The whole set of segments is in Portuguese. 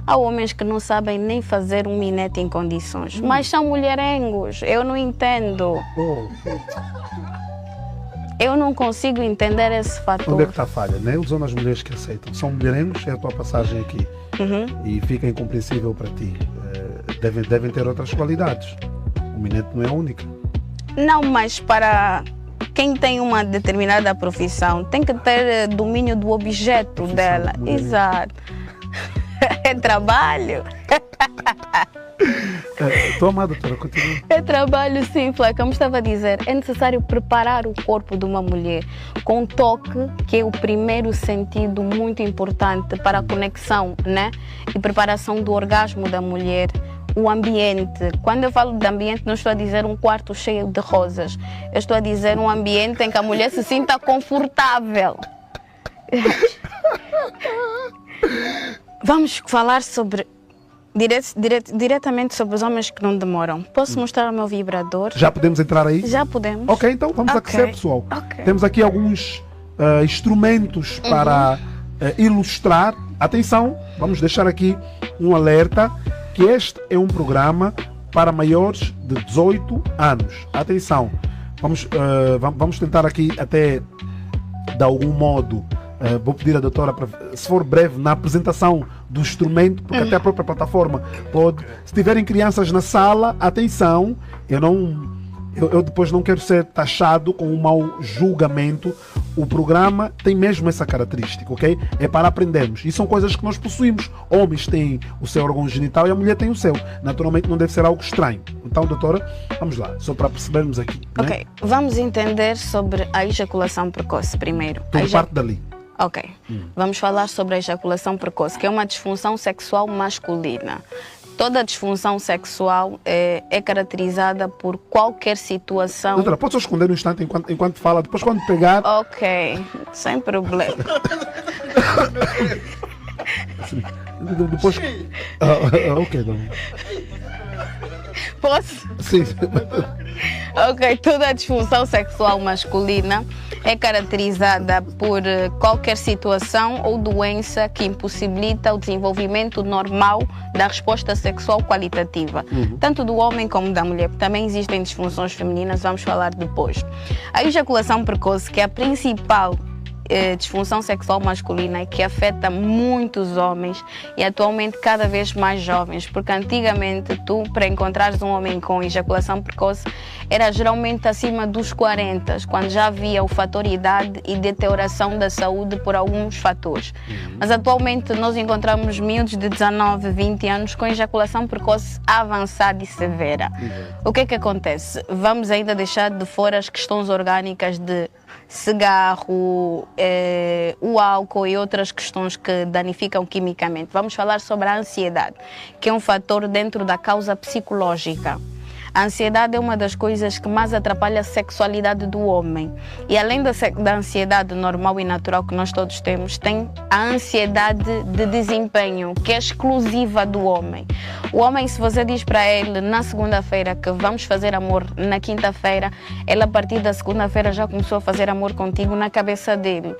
Há homens que não sabem nem fazer um minete em condições, mas são mulherengos. Eu não entendo. Eu não consigo entender esse fator. Onde é que está a falha? Nem são as mulheres que aceitam. São mulherengos, é a tua passagem aqui. E fica incompreensível para ti. Devem ter outras qualidades. O minete não é a única. Não, mas para quem tem uma determinada profissão, tem que ter domínio do objeto dela. Exato. É trabalho. Estou amada, doutora, continua. É trabalho, sim, Flá. Como estava a dizer, é necessário preparar o corpo de uma mulher com toque, que é o primeiro sentido muito importante para a conexão, né? E preparação do orgasmo da mulher. O ambiente. Quando eu falo de ambiente, não estou a dizer um quarto cheio de rosas. Eu estou a dizer um ambiente em que a mulher se sinta confortável. Vamos falar sobre diretamente sobre os homens que não demoram. Posso mostrar o meu vibrador? Já podemos entrar aí? Já podemos. Ok, então vamos aquecer, pessoal. Temos aqui alguns instrumentos para ilustrar. Atenção, vamos deixar aqui um alerta que este é um programa para maiores de 18 anos. Atenção, vamos tentar aqui até de algum modo. Vou pedir à doutora, para, se for breve, na apresentação do instrumento, porque até a própria plataforma pode. Se tiverem crianças na sala, atenção, eu depois não quero ser taxado com um mau julgamento. O programa tem mesmo essa característica, ok? É para aprendermos. E são coisas que nós possuímos. Homens têm o seu órgão genital e a mulher tem o seu. Naturalmente não deve ser algo estranho. Então, doutora, vamos lá, só para percebermos aqui. Ok, né? Vamos entender sobre a ejaculação precoce primeiro. Tudo parte dali. Ok, vamos falar sobre a ejaculação precoce, que é uma disfunção sexual masculina. Toda disfunção sexual é caracterizada por qualquer situação... Doutora, pode só esconder um instante enquanto fala, depois quando pegar... Ok, sem problema. Depois... ok, não. Posso? Sim. Ok, toda a disfunção sexual masculina é caracterizada por qualquer situação ou doença que impossibilita o desenvolvimento normal da resposta sexual qualitativa, tanto do homem como da mulher. Também existem disfunções femininas, vamos falar depois. A ejaculação precoce, que é a principal disfunção sexual masculina que afeta muitos homens e atualmente cada vez mais jovens, porque antigamente para encontrares um homem com ejaculação precoce era geralmente acima dos 40, quando já havia o fator idade e deterioração da saúde por alguns fatores. Mas atualmente nós encontramos miúdos de 19, 20 anos com ejaculação precoce avançada e severa. O que é que acontece? Vamos ainda deixar de fora as questões orgânicas de cigarro, o álcool e outras questões que danificam quimicamente. Vamos falar sobre a ansiedade, que é um fator dentro da causa psicológica. A ansiedade é uma das coisas que mais atrapalha a sexualidade do homem. E além da ansiedade normal e natural que nós todos temos, tem a ansiedade de desempenho, que é exclusiva do homem. O homem, se você diz para ele na segunda-feira que vamos fazer amor na quinta-feira, ele a partir da segunda-feira já começou a fazer amor contigo na cabeça dele.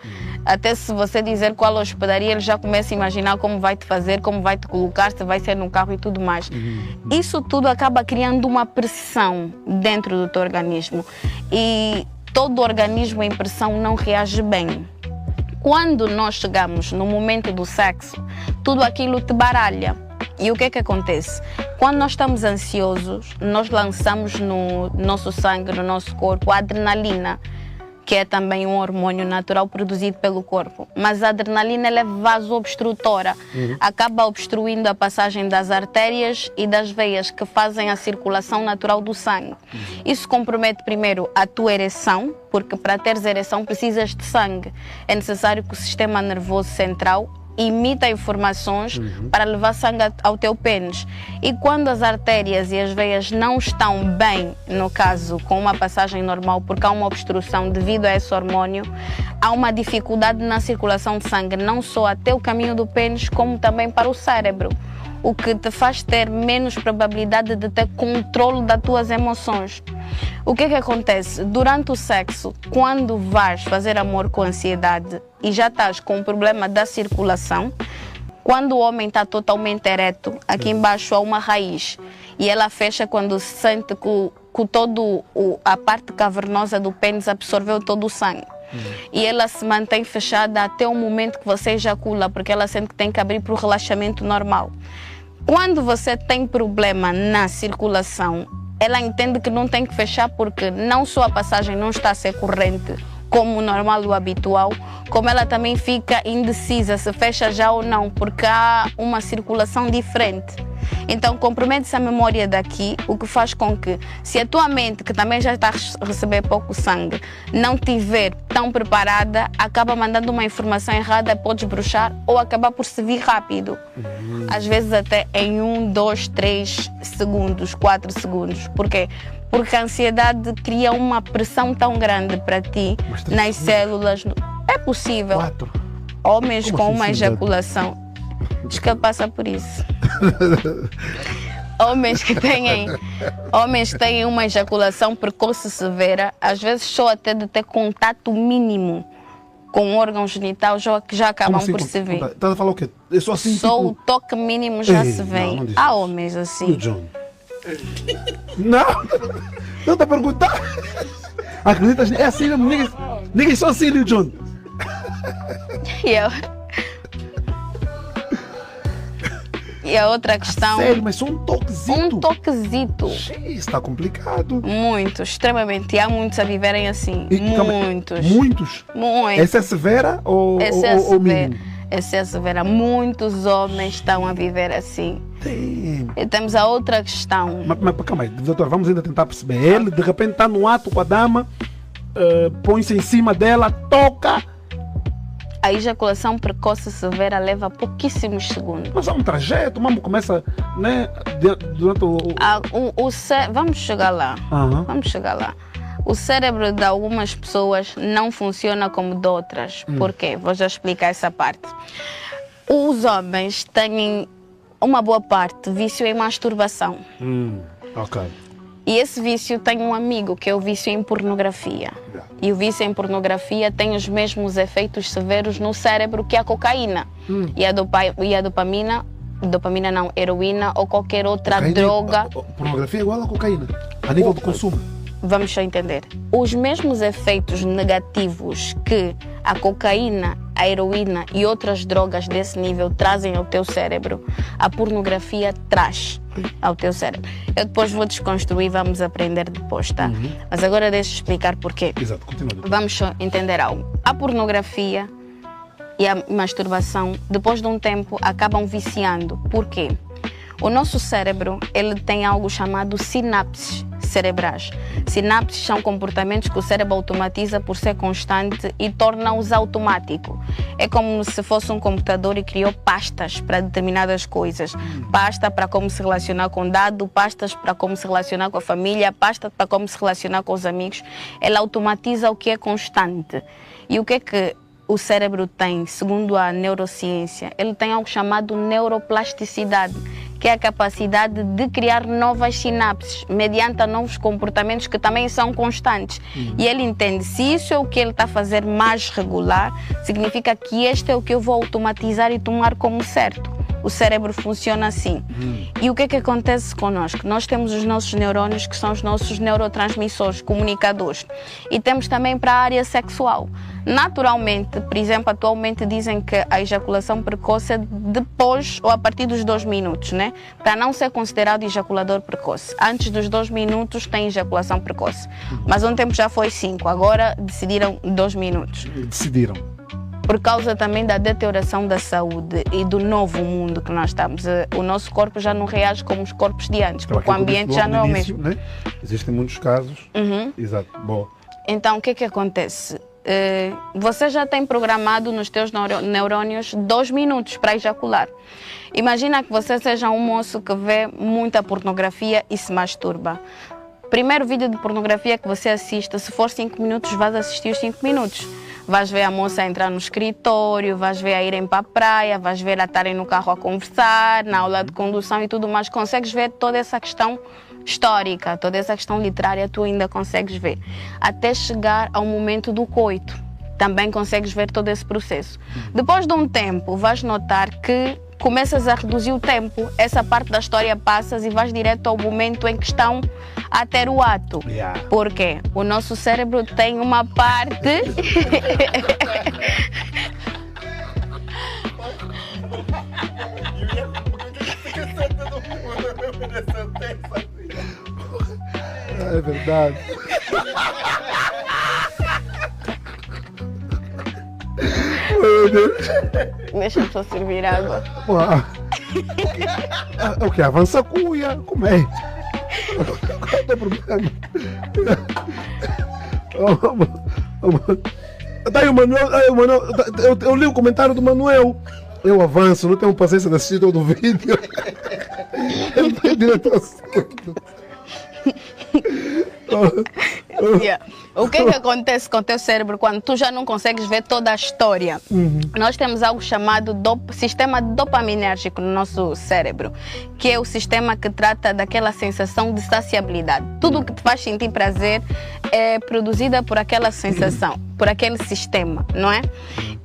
Até se você dizer qual hospedaria, ele já começa a imaginar como vai te fazer, como vai te colocar, se vai ser no carro e tudo mais. Isso tudo acaba criando uma pressão dentro do teu organismo. E todo organismo em pressão não reage bem. Quando nós chegamos no momento do sexo, tudo aquilo te baralha. E o que é que acontece? Quando nós estamos ansiosos, nós lançamos no nosso sangue, no nosso corpo, a adrenalina, que é também um hormônio natural produzido pelo corpo. Mas a adrenalina ela é vasoobstrutora, acaba obstruindo a passagem das artérias e das veias que fazem a circulação natural do sangue. Isso compromete primeiro a tua ereção, porque para teres ereção precisas de sangue. É necessário que o sistema nervoso central imita informações para levar sangue ao teu pênis. E quando as artérias e as veias não estão bem, no caso com uma passagem normal, porque há uma obstrução devido a esse hormônio, há uma dificuldade na circulação de sangue, não só até o caminho do pênis, como também para o cérebro, o que te faz ter menos probabilidade de ter controle das tuas emoções. O que é que acontece? Durante o sexo, quando vais fazer amor com ansiedade e já estás com o problema da circulação, Quando o homem está totalmente ereto, aqui embaixo há uma raiz e ela fecha quando sente que a parte cavernosa do pênis absorveu todo o sangue. E ela se mantém fechada até o momento que você ejacula, porque ela sente que tem que abrir para o relaxamento normal. Quando você tem problema na circulação, ela entende que não tem que fechar porque não só a passagem não está a ser corrente, como o normal, o habitual, como ela também fica indecisa se fecha já ou não, porque há uma circulação diferente. Então compromete-se a memória daqui, o que faz com que, se a tua mente, que também já está a receber pouco sangue, não estiver tão preparada, acaba mandando uma informação errada, pode bruxar ou acabar por se vir rápido. Às vezes até em 1, 2, 3 segundos, 4 segundos. Por quê? Porque a ansiedade cria uma pressão tão grande para ti, nas células. É possível. 4. Homens Como com assim, uma sim, ejaculação. Diz que ele passa por isso. Homens que têm uma ejaculação precoce severa, às vezes só até de ter contato mínimo com o órgão genital já acabam assim, por se ver. Estás a falar o quê? É só assim, Só tipo... o toque mínimo já Ei, se vê. não diz Há isso. homens E o assim. John? Não! Não está a perguntar? Acreditas? É assim, ninguém só assim, o John. E a outra questão... Sério, mas só um toquezito. Um toquezito. Está complicado. Muito, extremamente. E há muitos a viverem assim. Muitos. Muitos? Muitos. Essa é severa ou mínimo? Essa é severa. Muitos homens estão a viver assim. E temos a outra questão. Mas calma aí, doutor, vamos ainda tentar perceber. Ele de repente está no ato com a dama, põe-se em cima dela, toca. A ejaculação precoce severa leva pouquíssimos segundos. Mas há um trajeto, o mambo começa, né, durante o... Vamos chegar lá. Uhum. Vamos chegar lá. O cérebro de algumas pessoas não funciona como de outras. Por quê? Vou já explicar essa parte. Os homens têm uma boa parte de vício em masturbação. Ok. E esse vício tem um amigo, que é o vício em pornografia. E o vício em pornografia tem os mesmos efeitos severos no cérebro que a cocaína. E a dopamina não, heroína ou qualquer outra droga. Pornografia é igual a cocaína, a nível do consumo. Vamos só entender. Os mesmos efeitos negativos que a cocaína, a heroína e outras drogas desse nível trazem ao teu cérebro, a pornografia traz ao teu cérebro. Eu depois vou desconstruir, vamos aprender depois, tá? Mas agora deixa eu explicar porquê. Exato, continua. Vamos só entender algo. A pornografia e a masturbação, depois de um tempo, acabam viciando. Por quê? O nosso cérebro, ele tem algo chamado sinapses cerebrais. Sinapses são comportamentos que o cérebro automatiza por ser constante e torna-os automático. É como se fosse um computador e criou pastas para determinadas coisas. Pasta para como se relacionar com dado, pastas para como se relacionar com a família, pasta para como se relacionar com os amigos. Ela automatiza o que é constante. E o que é que o cérebro tem, segundo a neurociência? Ele tem algo chamado neuroplasticidade, que é a capacidade de criar novas sinapses mediante novos comportamentos que também são constantes. E ele entende, se isso é o que ele está a fazer mais regular, significa que este é o que eu vou automatizar e tomar como certo. O cérebro funciona assim. E o que é que acontece connosco? Nós temos os nossos neurônios, que são os nossos neurotransmissores, comunicadores. E temos também para a área sexual. Naturalmente, por exemplo, atualmente dizem que a ejaculação precoce é depois ou a partir dos 2 minutos, né? Para não ser considerado ejaculador precoce. Antes dos 2 minutos tem ejaculação precoce. Mas um tempo já foi 5, agora decidiram 2 minutos. Decidiram. Por causa também da deterioração da saúde e do novo mundo que nós estamos. O nosso corpo já não reage como os corpos de antes, porque o ambiente já não é o mesmo. Né? Existem muitos casos. Exato. Boa. Então, o que é que acontece? Você já tem programado nos teus neurônios 2 minutos para ejacular. Imagina que você seja um moço que vê muita pornografia e se masturba. Primeiro vídeo de pornografia que você assista, se for 5 minutos, vais assistir os 5 minutos. Vais ver a moça a entrar no escritório, vais ver a irem para a praia, vais ver a estarem no carro a conversar, na aula de condução e tudo mais. Consegues ver toda essa questão histórica, toda essa questão literária, tu ainda consegues ver. Até chegar ao momento do coito, também consegues ver todo esse processo. Depois de um tempo, vais notar que começas a reduzir o tempo, essa parte da história passas e vais direto ao momento em que estão a ter o ato. Porque o nosso cérebro tem uma parte... É verdade. Meu Deus. Deixa-me só servir água. O que? Avança a cuia. Como é? Qual é o problema? Daí o Manuel, eu li o comentário do Manuel. Eu avanço, não tenho paciência de assistir todo o vídeo. O que acontece com o teu cérebro quando tu já não consegues ver toda a história? Nós temos algo chamado sistema dopaminérgico no nosso cérebro, que é o sistema que trata daquela sensação de saciabilidade. Tudo o que te faz sentir prazer é produzida por aquela sensação, por aquele sistema, não é?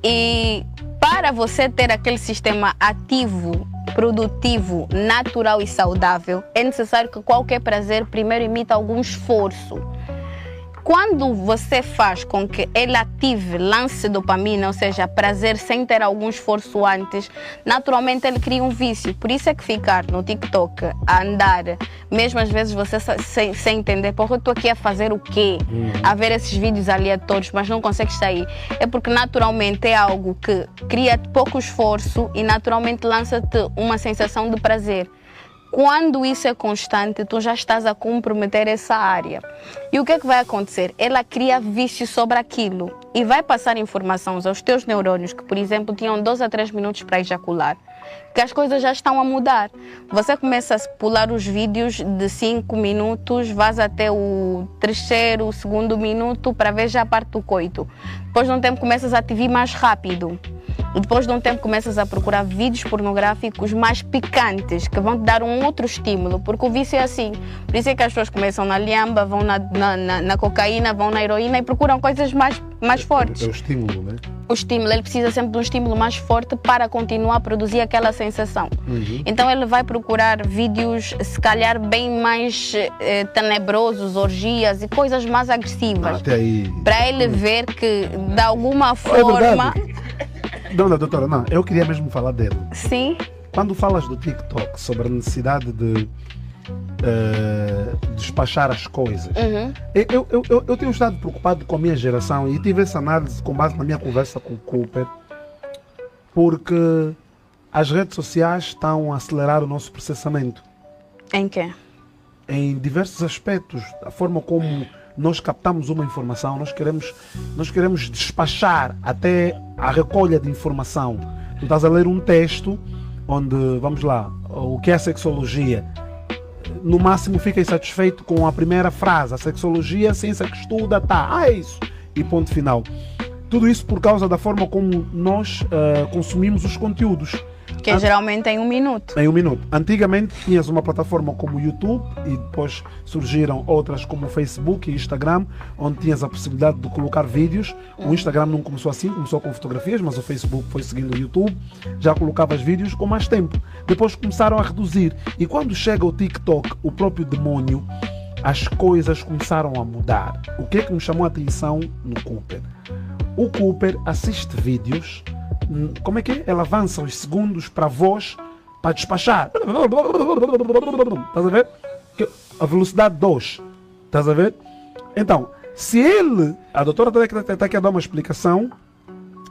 E para você ter aquele sistema ativo, produtivo, natural e saudável, é necessário que qualquer prazer primeiro imita algum esforço. Quando você faz com que ele ative, lance dopamina, ou seja, prazer sem ter algum esforço antes, naturalmente ele cria um vício. Por isso é que ficar no TikTok a andar, mesmo às vezes você sem entender, porque eu estou aqui a fazer o quê? A ver esses vídeos aleatórios, mas não consegues sair. É porque naturalmente é algo que cria pouco esforço e naturalmente lança-te uma sensação de prazer. Quando isso é constante, tu já estás a comprometer essa área. E o que é que vai acontecer? Ela cria vício sobre aquilo e vai passar informações aos teus neurônios que, por exemplo, tinham 2 a 3 minutos para ejacular, que as coisas já estão a mudar. Você começa a pular os vídeos de 5 minutos, vais até o 3º, 2º minuto para ver já a parte do coito. Depois de um tempo começas a te vir mais rápido. E depois de um tempo começas a procurar vídeos pornográficos mais picantes, que vão te dar um outro estímulo, porque o vício é assim. Por isso é que as pessoas começam na liamba, vão na cocaína, vão na heroína e procuram coisas mais fortes. É o estímulo, né? O estímulo, ele precisa sempre de um estímulo mais forte para continuar a produzir aquela sensação. Então ele vai procurar vídeos, se calhar, bem mais tenebrosos, orgias e coisas mais agressivas. Até aí. Para ele ver que, de alguma forma... Dona doutora, não, eu queria mesmo falar dele. Sim. Quando falas do TikTok sobre a necessidade de despachar as coisas, eu tenho estado preocupado com a minha geração e tive essa análise com base na minha conversa com o Cooper, porque as redes sociais estão a acelerar o nosso processamento. Em quê? Em diversos aspectos, a forma como nós captamos uma informação, nós queremos despachar até a recolha de informação. Tu estás a ler um texto onde, vamos lá, o que é a sexologia? No máximo fica insatisfeito com a primeira frase. A sexologia é a ciência que estuda, é isso. E ponto final. Tudo isso por causa da forma como nós consumimos os conteúdos. Que geralmente em 1 minuto. Em 1 minuto. Antigamente tinhas uma plataforma como o YouTube e depois surgiram outras como o Facebook e Instagram, onde tinhas a possibilidade de colocar vídeos. O Instagram não começou assim, começou com fotografias, mas o Facebook foi seguindo o YouTube, já colocavas vídeos com mais tempo. Depois começaram a reduzir. E quando chega o TikTok, o próprio demônio, as coisas começaram a mudar. O que é que me chamou a atenção no Cooper? O Cooper assiste vídeos. Como é que é? Ela avança os segundos para a voz para despachar. Estás a ver? A velocidade 2. Estás a ver? Então, se ele... A doutora está aqui a dar uma explicação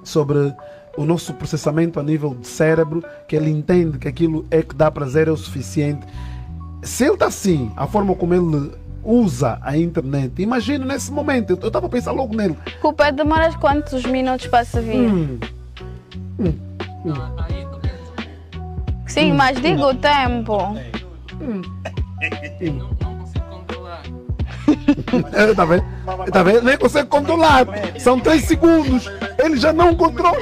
sobre o nosso processamento a nível de cérebro, que ele entende que aquilo é que dá prazer é o suficiente. Se ele está assim, a forma como ele usa a internet, imagina nesse momento, eu estava a pensar logo nele. Cooper, demoras quantos minutos para se vir? Sim, mas diga o tempo. Está vendo? Está vendo? Nem consegue controlar. São 3 segundos. Ele já não controla.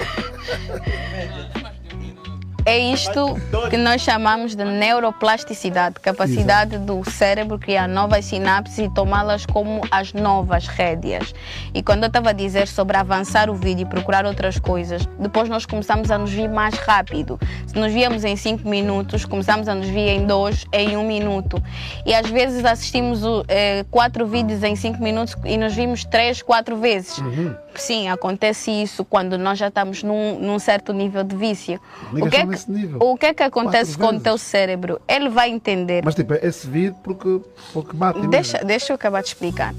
É isto que nós chamamos de neuroplasticidade, capacidade do cérebro criar novas sinapses e tomá-las como as novas rédeas. E quando eu estava a dizer sobre avançar o vídeo e procurar outras coisas, depois nós começamos a nos vir mais rápido. Se nos víamos em 5 minutos, começamos a nos vir em 2, em 1 minuto. E às vezes assistimos 4 vídeos em 5 minutos e nos vimos 3, 4 vezes. Sim, acontece isso quando nós já estamos num certo nível de vício. O que é que acontece com o teu cérebro? Ele vai entender. Mas tipo, esse vídeo porque bate mesmo. Deixa eu acabar de explicar.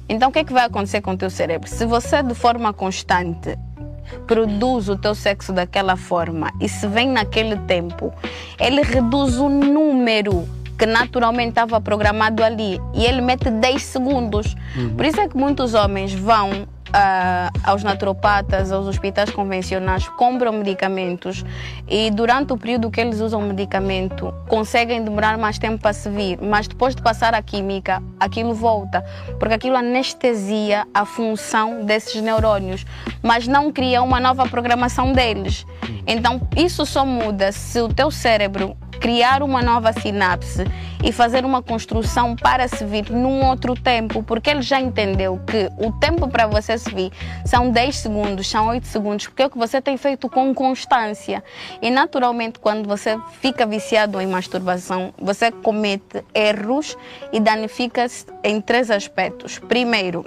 Então o que é que vai acontecer com o teu cérebro? Se você de forma constante produz o teu sexo daquela forma e se vem naquele tempo, ele reduz o número que naturalmente estava programado ali e ele mete 10 segundos. Por isso é que muitos homens vão aos naturopatas, aos hospitais convencionais, compram medicamentos e durante o período que eles usam o medicamento conseguem demorar mais tempo para se vir, mas depois de passar a química, aquilo volta, porque aquilo anestesia a função desses neurônios, mas não cria uma nova programação deles. Então isso só muda se o teu cérebro criar uma nova sinapse e fazer uma construção para se vir num outro tempo, porque ele já entendeu que o tempo para você se vir são 10 segundos, são 8 segundos, porque é o que você tem feito com constância. E naturalmente quando você fica viciado em masturbação, você comete erros e danifica-se em 3 aspectos. Primeiro,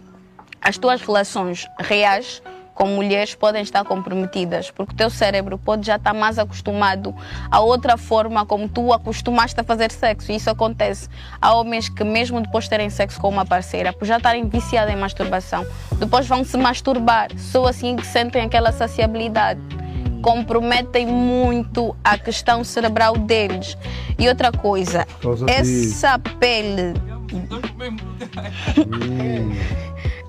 as tuas relações reais com mulheres podem estar comprometidas, porque o teu cérebro pode já estar mais acostumado a outra forma como tu acostumaste a fazer sexo. E isso acontece. Há homens que mesmo depois de terem sexo com uma parceira, por já estarem viciados em masturbação, depois vão se masturbar, só assim que sentem aquela saciabilidade. Comprometem muito a questão cerebral deles. E outra coisa, essa pele...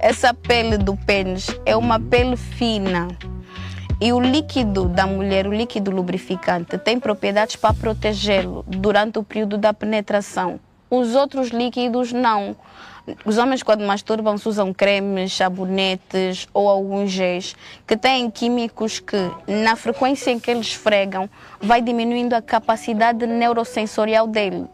Essa pele do pênis é uma pele fina e o líquido da mulher, o líquido lubrificante, tem propriedades para protegê-lo durante o período da penetração. Os outros líquidos não. Os homens quando masturbam usam cremes, sabonetes ou alguns géis que têm químicos que na frequência em que eles esfregam vai diminuindo a capacidade neurosensorial dele.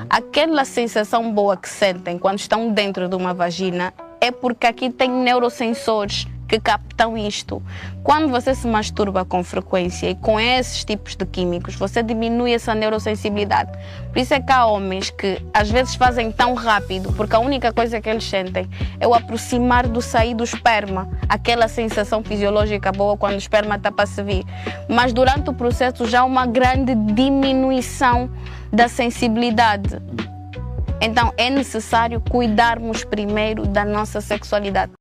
Aquela sensação boa que sentem quando estão dentro de uma vagina é porque aqui tem neurosensores que captam isto. Quando você se masturba com frequência e com esses tipos de químicos, você diminui essa neurosensibilidade. Por isso é que há homens que às vezes fazem tão rápido, porque a única coisa que eles sentem é o aproximar do sair do esperma, aquela sensação fisiológica boa quando o esperma está para se vir. Mas durante o processo já há uma grande diminuição da sensibilidade. Então é necessário cuidarmos primeiro da nossa sexualidade.